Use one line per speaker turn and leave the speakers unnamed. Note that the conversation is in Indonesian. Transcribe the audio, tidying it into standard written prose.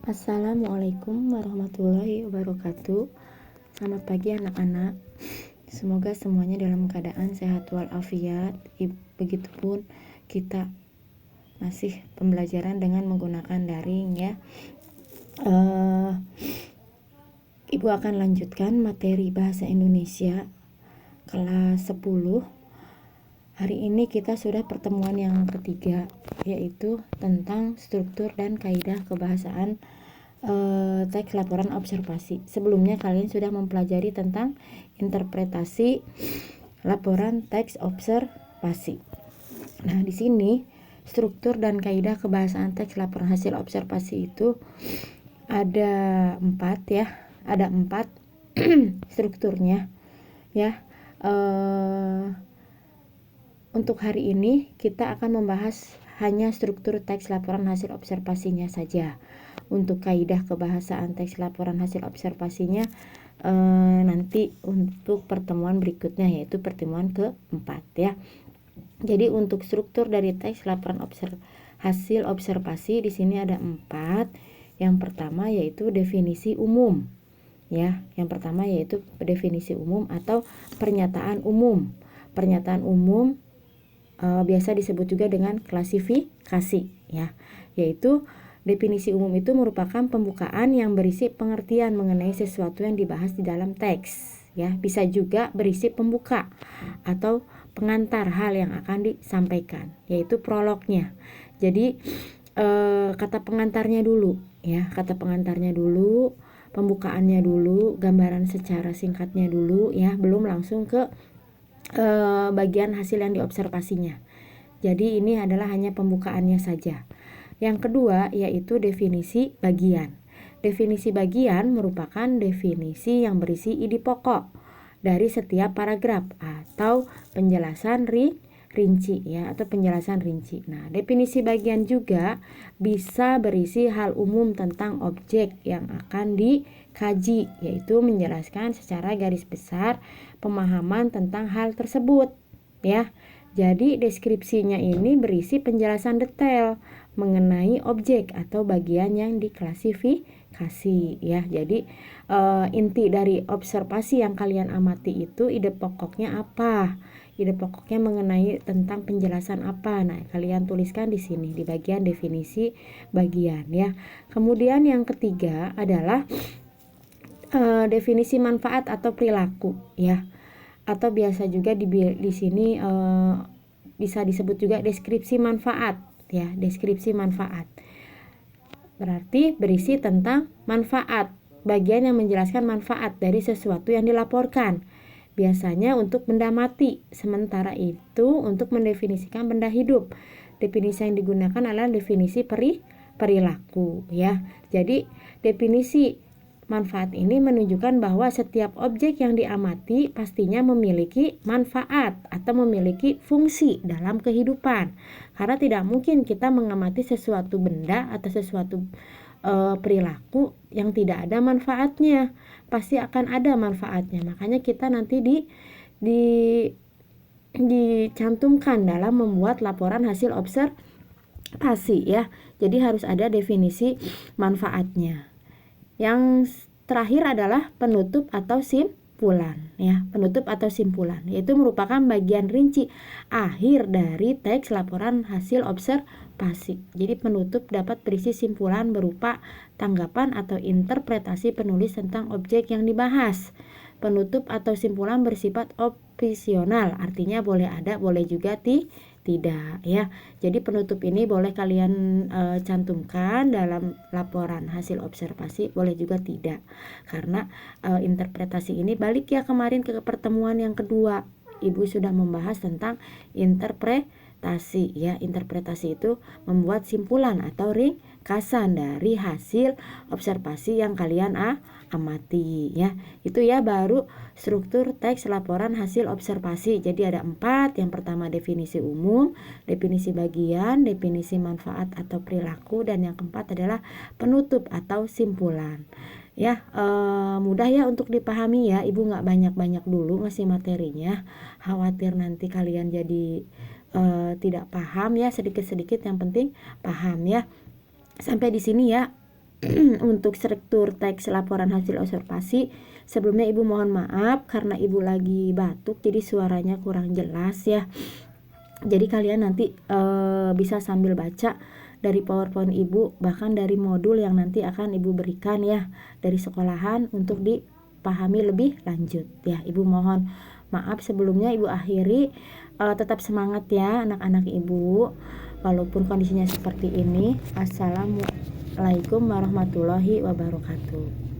Assalamualaikum warahmatullahi wabarakatuh. Selamat pagi anak-anak. Semoga semuanya dalam keadaan sehat walafiat. Begitupun kita masih pembelajaran dengan menggunakan daring ya. Ibu akan lanjutkan materi bahasa Indonesia kelas 10. Hari ini kita sudah pertemuan yang ketiga, yaitu tentang struktur dan kaidah kebahasaan teks laporan observasi. Sebelumnya kalian sudah mempelajari tentang interpretasi laporan teks observasi. Nah, di sini struktur dan kaidah kebahasaan teks laporan hasil observasi itu ada 4 ya. Ada 4 strukturnya ya. Untuk hari ini kita akan membahas hanya struktur teks laporan hasil observasinya saja. Untuk kaidah kebahasaan teks laporan hasil observasinya nanti untuk pertemuan berikutnya, yaitu pertemuan keempat ya. Jadi untuk struktur dari teks laporan hasil observasi di sini ada 4. Yang pertama yaitu definisi umum ya. Yang pertama yaitu definisi umum atau pernyataan umum. Pernyataan umum biasa disebut juga dengan klasifikasi ya, yaitu definisi umum itu merupakan pembukaan yang berisi pengertian mengenai sesuatu yang dibahas di dalam teks ya. Bisa juga berisi pembuka atau pengantar hal yang akan disampaikan, yaitu prolognya. Jadi kata pengantarnya dulu ya, kata pengantarnya dulu, pembukaannya dulu, gambaran secara singkatnya dulu ya, belum langsung ke bagian hasil yang diobservasinya. Jadi ini adalah hanya pembukaannya saja. Yang kedua yaitu definisi bagian. Definisi bagian merupakan definisi yang berisi ide pokok dari setiap paragraf atau penjelasan rinci ya, atau penjelasan rinci. Nah, definisi bagian juga bisa berisi hal umum tentang objek yang akan dikaji, yaitu menjelaskan secara garis besar pemahaman tentang hal tersebut ya. Jadi deskripsinya ini berisi penjelasan detail mengenai objek atau bagian yang diklasifikasi ya. Jadi inti dari observasi yang kalian amati itu ide pokoknya apa? Ide pokoknya mengenai tentang penjelasan apa? Nah, kalian tuliskan di sini di bagian definisi bagian ya. Kemudian yang ketiga adalah definisi manfaat atau perilaku ya. Atau biasa juga di sini bisa disebut juga deskripsi manfaat ya. Deskripsi manfaat berarti berisi tentang manfaat, bagian yang menjelaskan manfaat dari sesuatu yang dilaporkan, biasanya untuk benda mati, sementara itu untuk mendefinisikan benda hidup. Definisi yang digunakan adalah definisi perilaku ya. Jadi definisi manfaat ini menunjukkan bahwa setiap objek yang diamati pastinya memiliki manfaat atau memiliki fungsi dalam kehidupan. Karena tidak mungkin kita mengamati sesuatu benda atau sesuatu perilaku yang tidak ada manfaatnya. Pasti akan ada manfaatnya. Makanya kita nanti dicantumkan dalam membuat laporan hasil observasi ya. Jadi harus ada definisi manfaatnya. Yang terakhir adalah penutup atau simpulan ya. Penutup atau simpulan yaitu merupakan bagian rinci akhir dari teks laporan hasil observasi. Jadi penutup dapat berisi simpulan berupa tanggapan atau interpretasi penulis tentang objek yang dibahas. Penutup atau simpulan bersifat opsional, artinya boleh ada, boleh juga tidak ya. Jadi penutup ini boleh kalian cantumkan dalam laporan hasil observasi, boleh juga tidak. Karena interpretasi ini balik ya kemarin ke pertemuan yang kedua. Ibu sudah membahas tentang interpretasi ya. Interpretasi itu membuat simpulan atau ringkasan dari hasil observasi yang kalian amati ya. Itu ya baru struktur teks laporan hasil observasi. Jadi ada 4. Yang pertama definisi umum, definisi bagian, definisi manfaat atau perilaku, dan yang keempat adalah penutup atau simpulan. Ya, mudah ya untuk dipahami ya. Ibu nggak banyak-banyak dulu ngasih materinya, khawatir nanti kalian jadi tidak paham ya. Sedikit-sedikit yang penting paham ya. Sampai di sini ya untuk struktur teks laporan hasil observasi, sebelumnya Ibu mohon maaf karena Ibu lagi batuk jadi suaranya kurang jelas ya. Jadi kalian nanti bisa sambil baca dari PowerPoint Ibu, bahkan dari modul yang nanti akan Ibu berikan ya dari sekolahan untuk dipahami lebih lanjut ya. Ibu mohon maaf sebelumnya. Ibu akhiri, tetap semangat ya anak-anak Ibu walaupun kondisinya seperti ini. Assalamualaikum warahmatullahi wabarakatuh.